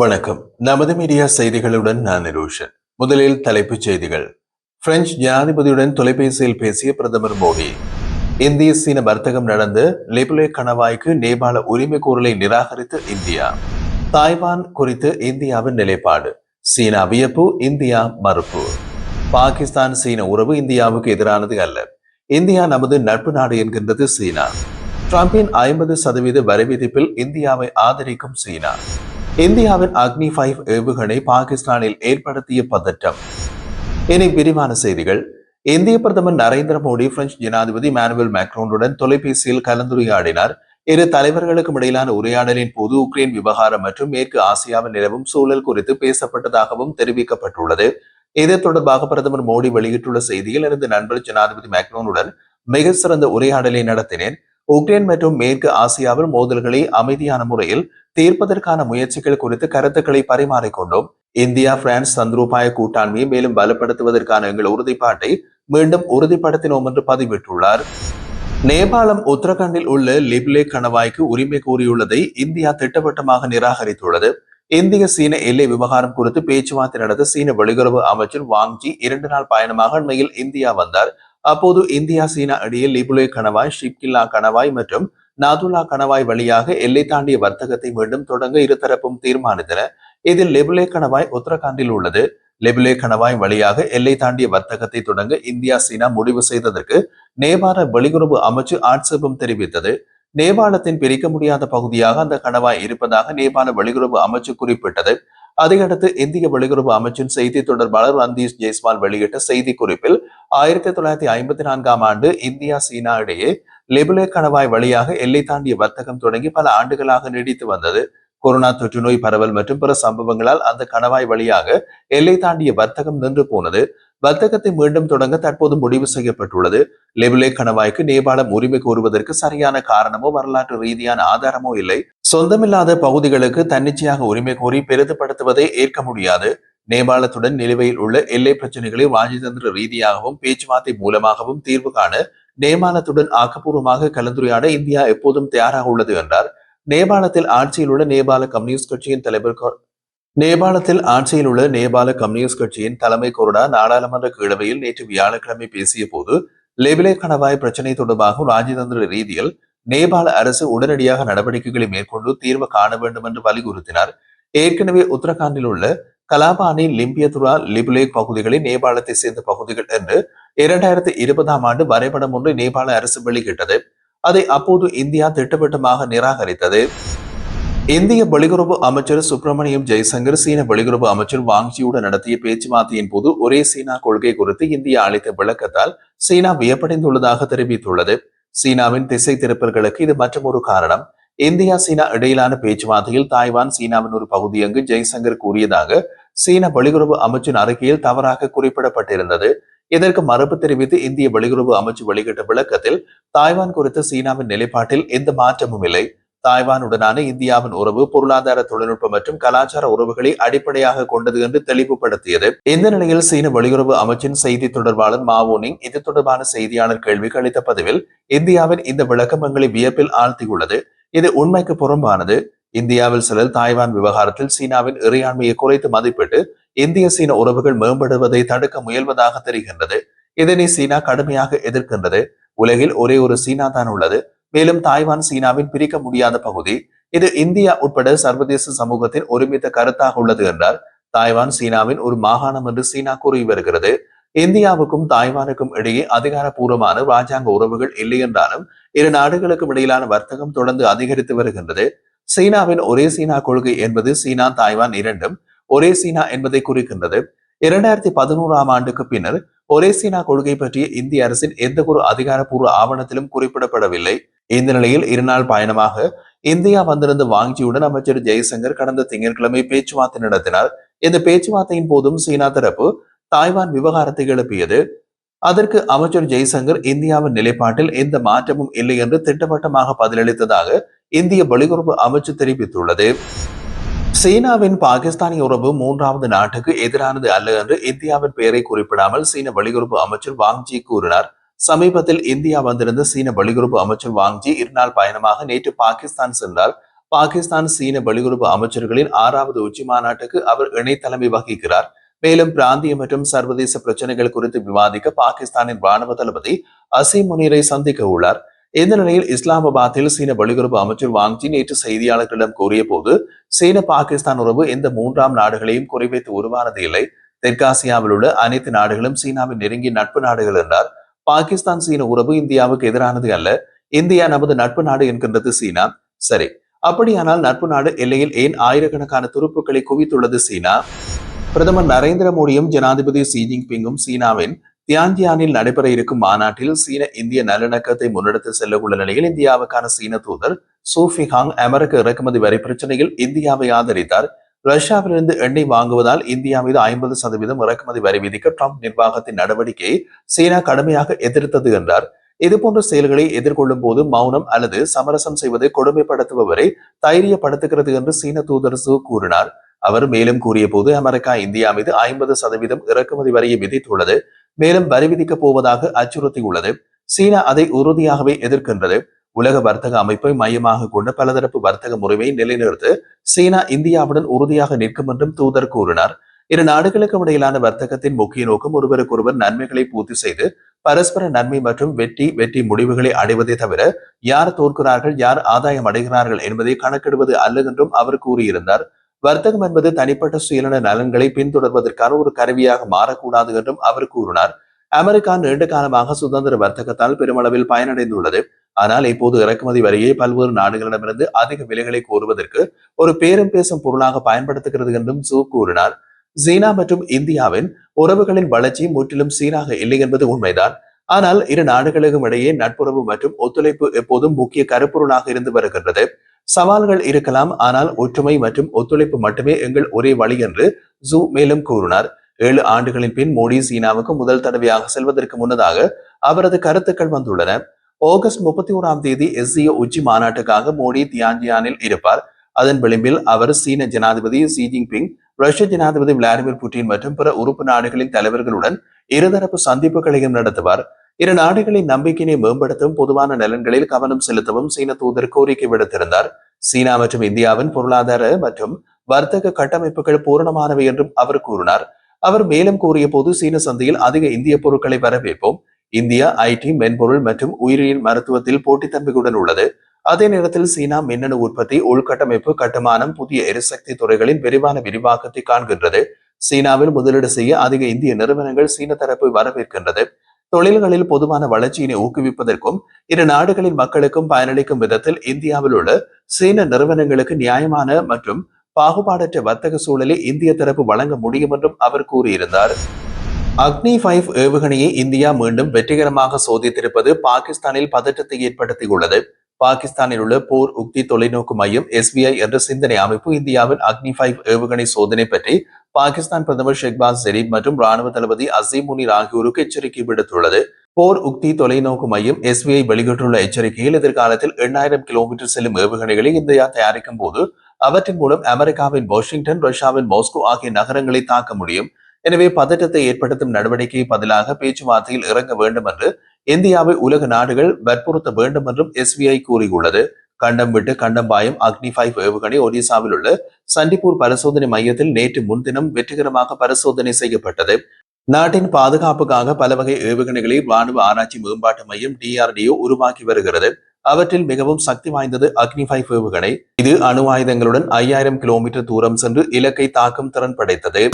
வணக்கம். நமது மீடியா செய்திகளுடன் நான் நிரோஷன். முதலில் தலைப்புச் செய்திகள். பிரெஞ்சு ஜனாதிபதியுடன் தொலைபேசியில் பேசிய பிரதமர் மோடி. இந்திய சீன வர்த்தகம் நடந்த லெபுலே கணவாய்க்கு நேபாள உரிமை கோரலை நிராகரித்து இந்தியா. தாய்வான் குறித்து இந்தியாவின் நிலைப்பாடு. சீனா வியப்பு, இந்தியா மறுப்பு. பாகிஸ்தான் சீன உறவு இந்தியாவுக்கு எதிரானது அல்ல. இந்தியா நமது நட்பு நாடு என்கின்றது சீனா. டிரம்பின் 50% வரி விதிப்பில் இந்தியாவை ஆதரிக்கும் சீனா. இந்தியாவின் அக்னி 5 ஏவுகணை பாகிஸ்தானில் ஏற்படுத்திய பதட்டம். இனி விரிவான செய்திகள். இந்திய பிரதமர் நரேந்திர மோடி பிரெஞ்சு ஜனாதிபதி இமானுவேல் மேக்ரோனுடன் தொலைபேசியில் கலந்துரையாடினார். இரு தலைவர்களுக்கும் இடையிலான உரையாடலின் போது உக்ரைன் விவகாரம் மற்றும் மேற்கு ஆசியாவில் நிலவும் சூழல் குறித்து பேசப்பட்டதாகவும் தெரிவிக்கப்பட்டுள்ளது. இது தொடர்பாக பிரதமர் மோடி வெளியிட்டுள்ள செய்தியில், எனது நண்பர் ஜனாதிபதி மேக்ரோனுடன் மிக சிறந்த உரையாடலை நடத்தினேன். உக்ரைன் மற்றும் மேற்கு ஆசியாவில் மோதல்களை அமைதியான முறையில் தீர்ப்பதற்கான முயற்சிகள் குறித்து கருத்துக்களை பரிமாறிக்கொண்டோம். இந்தியா பிரான்ஸ் தந்திரோபாய கூட்டாண்மையை மேலும் பலப்படுத்துவதற்கான எங்கள் உறுதிப்பாட்டை மீண்டும் உறுதிப்படுத்தினோம் என்று பதிவிட்டுள்ளார். நேபாளம் உத்தரகாண்டில் உள்ள லிப்லே கணவாய்க்கு உரிமை கோரியுள்ளதை இந்தியா திட்டவட்டமாக நிராகரித்துள்ளது. இந்திய சீன எல்லை விவகாரம் குறித்து பேச்சுவார்த்தை நடத்த சீன வெளியுறவு அமைச்சர் வாங்ஜி 2 நாள் பயணமாக அண்மையில் இந்தியா வந்தார். அப்போது இந்தியா சீனா இடையே லிபுலே கணவாய், ஷிப்கில்லா கணவாய் மற்றும் நாதுல்லா கணவாய் வழியாக எல்லை தாண்டிய வர்த்தகத்தை மீண்டும் தொடங்க இருதரப்பும் தீர்மானித்தன. இதில் லெபுலே கணவாய் உத்தரகாண்டில் உள்ளது. லெபுலே கணவாய் வழியாக எல்லை தாண்டிய வர்த்தகத்தை தொடங்க இந்தியா சீனா முடிவு செய்ததற்கு நேபாள வெளியுறவு அமைச்சு ஆட்சேபம் தெரிவித்தது. நேபாளத்தின் பிரிக்க முடியாத பகுதியாக அந்த கணவாய் இருப்பதாக நேபாள வெளியுறவு அமைச்சு குறிப்பிட்டது. அதையடுத்து இந்திய வெளியுறவு அமைச்சின் செய்தி தொடர்பாளர் ரந்தீஷ் ஜெய்ஸ்வால் வெளியிட்ட செய்தி குறிப்பில், 1954ஆம் ஆண்டு இந்தியா சீனா இடையே லெபுலே கணவாய் வழியாக எல்லை தாண்டிய வர்த்தகம் தொடங்கி பல ஆண்டுகளாக நீடித்து வந்தது. கொரோனா தொற்று நோய் பரவல் மற்றும் பிற சம்பவங்களால் அந்த கணவாய் வழியாக எல்லை தாண்டிய வர்த்தகம் நின்று போனது. வர்த்தகத்தை மீண்டும் தொடங்க தற்போது முடிவு செய்யப்பட்டுள்ளது. லெபுலே கணவாய்க்கு நேபாளம் உரிமை கோருவதற்கு சரியான காரணமோ வரலாற்று ரீதியான ஆதாரமோ இல்லை. சொந்தமில்லாத பகுதிகளுக்கு தன்னிச்சையாக உரிமை கோரி பெரிதுபடுத்துவதை ஏற்க முடியாது. நேபாளத்துடன் நிலுவையில் உள்ள எல்லை பிரச்சனைகளை ராஜதந்திர ரீதியாகவும் பேச்சுவார்த்தை மூலமாகவும் தீர்வு காண நேபாளத்துடன் ஆக்கப்பூர்வமாக கலந்துரையாட இந்தியா எப்போதும் தயாராக உள்ளது என்றார். நேபாளத்தில் ஆட்சியில் உள்ள நேபாள கம்யூனிஸ்ட் கட்சியின் தலைமை கொறடா நாடாளுமன்ற கீழவையில் நேற்று வியாழக்கிழமை பேசிய போது, லெபுலே கணவாய் பிரச்சினை தொடர்பாக ராஜதந்திர ரீதியில் நேபாள அரசு உடனடியாக நடவடிக்கைகளை மேற்கொண்டு தீர்வு காண வேண்டும் என்று வலியுறுத்தினார். ஏற்கனவே உத்தரகாண்டில் உள்ள கலாபானி, லிம்பியதுரா, லிபுலே பகுதிகளை நேபாளத்தை சேர்ந்த பகுதிகள் என்று 2020ஆம் ஆண்டு வரைபடம் ஒன்றை நேபாள அரசு வெளியிட்டது. அதை அப்போது இந்தியா திட்டவட்டமாக நிராகரித்தது. இந்திய வெளியுறவு அமைச்சர் சுப்பிரமணியம் ஜெய்சங்கர் சீன வெளியுறவு அமைச்சர் வாங்ஜியுடன் நடத்திய பேச்சுவார்த்தையின் போது ஒரே சீனா கொள்கை குறித்து இந்தியா அளித்த விளக்கத்தால் சீனா வியப்படைந்துள்ளதாக தெரிவித்துள்ளது. சீனாவின் திசை திருப்பல்களுக்கு இது மற்றொரு காரணம். இந்தியா சீனா இடையிலான பேச்சுவார்த்தையில் தாய்வான் சீனாவின் ஒரு பகுதி என்று ஜெய்சங்கர் கூறியதாக சீன வெளியுறவு அமைச்சின் அறிக்கையில் தவறாக குறிப்பிடப்பட்டிருந்தது. இதற்கு மறுப்பு தெரிவித்து இந்திய வெளியுறவு அமைச்சு வெளியிட்ட விளக்கத்தில், தாய்வான் குறித்த சீனாவின் நிலைப்பாட்டில் எந்த மாற்றமும் இல்லை. தாய்வானுடனான இந்தியாவின் உறவு பொருளாதார, தொழில்நுட்ப மற்றும் கலாச்சார உறவுகளை அடிப்படையாக கொண்டது என்று தெளிவுபடுத்தியது. இந்த நிலையில் சீன வெளியுறவு அமைச்சின் செய்தி தொடர்பாளர் மாவோனிங் இது தொடர்பான செய்தியாளர் கேள்விக்கு அளித்த பதிவில், இந்தியாவின் இந்த விளக்கம் எங்களை வியப்பில் ஆழ்த்தியுள்ளது. இது உண்மைக்கு புறம்பானது. இந்தியாவில் சிலர் தாய்வான் விவகாரத்தில் சீனாவின் இறையாண்மையை குறைத்து மதிப்பிட்டு இந்திய சீன உறவுகள் மேம்படுவதை தடுக்க முயல்வதாக தெரிகின்றது. இதனை சீனா கடுமையாக எதிர்க்கின்றது. உலகில் ஒரே ஒரு சீனா தான் உள்ளது. மேலும் தாய்வான் சீனாவின் பிரிக்க முடியாத பகுதி. இது இந்தியா உட்பட சர்வதேச சமூகத்தின் ஒருமித்த கருத்தாக உள்ளது என்றார். தாய்வான் சீனாவின் ஒரு மாகாணம் என்று சீனா கூறி வருகிறது. இந்தியாவுக்கும் தாய்வானுக்கும் இடையே அதிகாரப்பூர்வமான ராஜாங்க உறவுகள் இல்லை என்றாலும் இரு நாடுகளுக்கும் இடையிலான வர்த்தகம் தொடர்ந்து அதிகரித்து வருகின்றது. சீனாவின் ஒரே சீனா கொள்கை என்பது சீனா, தாய்வான் இரண்டும் ஒரே சீனா என்பதை குறிக்கின்றது. 2011ஆம் ஆண்டுக்கு பின்னர் ஒரே சீனா கொள்கை பற்றிய இந்திய அரசின் எந்த ஒரு அதிகாரப்பூர்வ ஆவணத்திலும் குறிப்பிடப்படவில்லை. இந்த நிலையில் 2 நாள் பயணமாக இந்தியா வந்திருந்த வாங்ஜியுடன் அமைச்சர் ஜெய்சங்கர் கடந்த திங்கட்கிழமை பேச்சுவார்த்தை நடத்தினார். இந்த பேச்சுவார்த்தையின் போதும் சீனா தரப்பு தாய்வான் விவகாரத்தை எழுப்பியது. அதற்கு அமைச்சர் ஜெய்சங்கர் இந்தியாவின் நிலைப்பாட்டில் எந்த மாற்றமும் இல்லை என்று திட்டவட்டமாக பதிலளித்ததாக இந்திய வெளியுறவு அமைச்சு தெரிவித்துள்ளது. சீனாவின் பாகிஸ்தானிய உறவு 3வது நாட்டுக்கு எதிரானது அல்ல என்று இந்தியாவின் பெயரை குறிப்பிடாமல் சீன வெளியுறவு அமைச்சர் வாங்ஜி கூறினார். சமீபத்தில் இந்தியா வந்திருந்த சீன வெளியுறவு அமைச்சர் வாங்ஜி 2 நாள் பயணமாக நேற்று பாகிஸ்தான் சென்றார். பாகிஸ்தான் சீன வெளியுறவு அமைச்சர்களின் 6வது உச்சி மாநாட்டுக்கு அவர் இணை தலைமை வகிக்கிறார். மேலும் பிராந்திய மற்றும் சர்வதேச பிரச்சனைகள் குறித்து விவாதிக்க பாகிஸ்தானின் ராணுவ தளபதி அசீம் முனீரை சந்திக்க உள்ளார். இந்த நிலையில் இஸ்லாமாபாத்தில் சீன வெளியுறவு அமைச்சர் வாங்ஜி நேற்று செய்தியாளர்களிடம் கூறிய போது, சீன பாகிஸ்தான் உறவு எந்த மூன்றாம் நாடுகளையும் குறிவைத்து உருவானது இல்லை. தெற்காசியாவில் உள்ள அனைத்து நாடுகளும் சீனாவின் நெருங்கிய நட்பு நாடுகள் என்றார். பாகிஸ்தான் சீன உறவு இந்தியாவுக்கு எதிரானது அல்ல. இந்தியா நமது நட்பு நாடு என்கின்றது சீனா. சரி, அப்படியானால் நட்பு நாடு எல்லையில் ஏன் ஆயிரக்கணக்கான துருப்புக்களை குவித்துள்ளது சீனா? பிரதமர் நரேந்திர மோடியும் ஜனாதிபதி ஷி ஜின்பிங்கும் சீனாவின் தியான்ஜியானில் நடைபெற இருக்கும் மாநாட்டில் சீன இந்திய நல்லிணக்கத்தை முன்னெடுத்து செல்ல உள்ள நிலையில் இந்தியாவுக்கான சீன தூதர் சூஃபிஹாங் அமெரிக்க இறக்குமதி வரி பிரச்சனையில் இந்தியாவை ஆதரித்தார். ரஷ்யாவிலிருந்து எண்ணெய் வாங்குவதால் இந்தியா மீது 50% இறக்குமதி வரி விதிக்க ட்ரம்ப் நிர்வாகத்தின் நடவடிக்கையை சீனா கடுமையாக எதிர்த்தது என்றார். இதுபோன்ற செயல்களை எதிர்கொள்ளும் போது மௌனம் அல்லது சமரசம் செய்வதை கொடுமைப்படுத்துபவரை தைரியப்படுத்துகிறது என்று சீன தூதர் சு கூறினார். அவர் மேலும் கூறிய போது, அமெரிக்கா இந்தியா மீது 50% இறக்குமதி வரியை விதித்துள்ளது. மேலும் வரி விதிக்கப் போவதாக அச்சுறுத்தியுள்ளது. சீனா அதை உறுதியாகவே எதிர்க்கின்றது. உலக வர்த்தக அமைப்பை மையமாக கொண்ட பலதரப்பு வர்த்தக முறையை நிலைநிறுத்த சீனா இந்தியாவுடன் உறுதியாக நிற்கும் என்றும் தூதர் கூறினார். இரு நாடுகளுக்கும் இடையிலான வர்த்தகத்தின் முக்கிய நோக்கம் ஒருவருக்கொருவர் நன்மைகளை பூர்த்தி செய்து பரஸ்பர நன்மை மற்றும் வெற்றி முடிவுகளை அடைவதை தவிர யார் தோற்கிறார்கள், யார் ஆதாயம் அடைகிறார்கள் என்பதை கணக்கிடுவது அல்ல என்றும் அவர் கூறியிருந்தார். வர்த்தகம் என்பது தனிப்பட்ட சுயநல நலன்களை பின்தொடர்வதற்கான ஒரு கருவியாக மாறக்கூடாது என்றும் அவர் கூறினார். அமெரிக்கா நீண்ட காலமாக சுதந்திர வர்த்தகத்தால் பெருமளவில் பயனடைந்துள்ளது. ஆனால் இப்போது இறக்குமதி வரியை பல்வேறு நாடுகளிடமிருந்து அதிக விலைகளை கோருவதற்கு ஒரு பேரம் பேசும் பொருளாக பயன்படுத்துகிறது என்றும் சூ கூறினார். சீனா மற்றும் இந்தியாவின் உறவுகளின் வளர்ச்சி முற்றிலும் சீராக இல்லை என்பது உண்மைதான். ஆனால் இரு நாடுகளுக்கும் இடையே நட்புறவு மற்றும் ஒத்துழைப்பு எப்போதும் முக்கிய கருப்பொருளாக இருந்து வருகின்றது. சவால்கள் இருக்கலாம், ஆனால் ஒற்றுமை மற்றும் ஒத்துழைப்பு மட்டுமே எங்கள் ஒரே வழி என்று ஜூ மேலும் கூறினார். 7 ஆண்டுகளின் பின் மோடி சீனாவுக்கு முதல் தடவையாக செல்வதற்கு முன்னதாக அவரது கருத்துக்கள் வந்துள்ளன. ஆகஸ்ட் 31 SCO உச்சி மாநாட்டுக்காக மோடி தியான்ஜியானில் இருப்பார். அதன் விளிம்பில் அவர் சீன ஜனாதிபதி ஷி ஜின்பிங், ரஷ்ய ஜனாதிபதி விளாடிமிர் புட்டின் மற்றும் பிற உறுப்பு நாடுகளின் தலைவர்களுடன் இருதரப்பு சந்திப்புகளையும் நடத்துவார். இரு நாடுகளின் நம்பிக்கையை மேம்படுத்தவும் பொதுவான நலன்களில் கவனம் செலுத்தவும் சீன தூதர் கோரிக்கை விடுத்திருந்தார். சீனா மற்றும் இந்தியாவின் பொருளாதார மற்றும் வர்த்தக கட்டமைப்புகள் பூரணமானவை என்றும் அவர் கூறினார். அவர் மேலும் கூறிய போது, சீன சந்தையில் அதிக இந்திய பொருட்களை வரவேற்போம். இந்தியா IT, மென்பொருள் மற்றும் உயிரியல் மருத்துவத்தில் போட்டித்தன்மையுடன் உள்ளது. அதே நேரத்தில் சீனா மின்னணு உற்பத்தி, உள்கட்டமைப்பு, கட்டுமானம், புதிய எரிசக்தி துறைகளின் விரிவான விரிவாக்கத்தை காண்கின்றது. சீனாவில் முதலீடு செய்ய அதிக இந்திய நிறுவனங்கள் சீன தரப்பை வரவேற்கின்றது. தொழில்களில் பொதுவான வளர்ச்சியினை ஊக்குவிப்பதற்கும் இரு நாடுகளின் மக்களுக்கும் பயனளிக்கும் விதத்தில் இந்தியாவில் உள்ள சீன நிறுவனங்களுக்கு நியாயமான மற்றும் பாகுபாடற்ற வர்த்தக சூழலை இந்திய தரப்பு வழங்க முடியும் என்றும் அவர் கூறியிருந்தார். அக்னி 5 ஏவுகணையை இந்தியா மீண்டும் வெற்றிகரமாக சோதித்திருப்பது பாகிஸ்தானில் பதற்றத்தை ஏற்படுத்தியுள்ளது. பாகிஸ்தானில் உள்ள போர் உக்தி தொலைநோக்கு மையம் SBI என்ற சிந்தனை அமைப்பு இந்தியாவின் அக்னி 5 ஏவுகணை சோதனை பற்றி பாகிஸ்தான் பிரதமர் ஷெஹ்பாஸ் ஷெரீப் மற்றும் ராணுவ தளபதி அசீம் முனீர் ஆகியோருக்கு எச்சரிக்கை விடுத்துள்ளது. போர் உக்தி தொலைநோக்கு மையம் SBI வெளியிட்டுள்ள எச்சரிக்கையில், எதிர்காலத்தில் 8000 கிலோமீட்டர் செல்லும் ஏவுகணைகளை இந்தியா தயாரிக்கும் போது அவற்றின் மூலம் அமெரிக்காவின் வாஷிங்டன், ரஷ்யாவின் மாஸ்கோ ஆகிய நகரங்களை தாக்க முடியும். எனவே பதற்றத்தை ஏற்படுத்தும் நடவடிக்கைக்கு பதிலாக பேச்சுவார்த்தையில் இறங்க வேண்டும் என்று இந்தியாவை உலக நாடுகள் வற்புறுத்த வேண்டும் என்றும் SBI கூறியுள்ளது. கண்டம் விட்டு கண்டம் பாயும் அக்னி 5 ஏவுகணை ஒடிசாவில் உள்ள சண்டிப்பூர் பரிசோதனை மையத்தில் நேற்று முன்தினம் வெற்றிகரமாக பரிசோதனை செய்யப்பட்டது. நாட்டின் பாதுகாப்புக்காக பல வகை ஏவுகணைகளை ராணுவ ஆராய்ச்சி மேம்பாட்டு மையம் DRDO உருவாக்கி வருகிறது. அவற்றில் மிகவும் சக்தி வாய்ந்தது அக்னி 5 ஏவுகணை. இது அணு ஆயுதங்களுடன் 5000 கிலோமீட்டர் தூரம் சென்று இலக்கை தாக்கும் திறன் படைத்தது.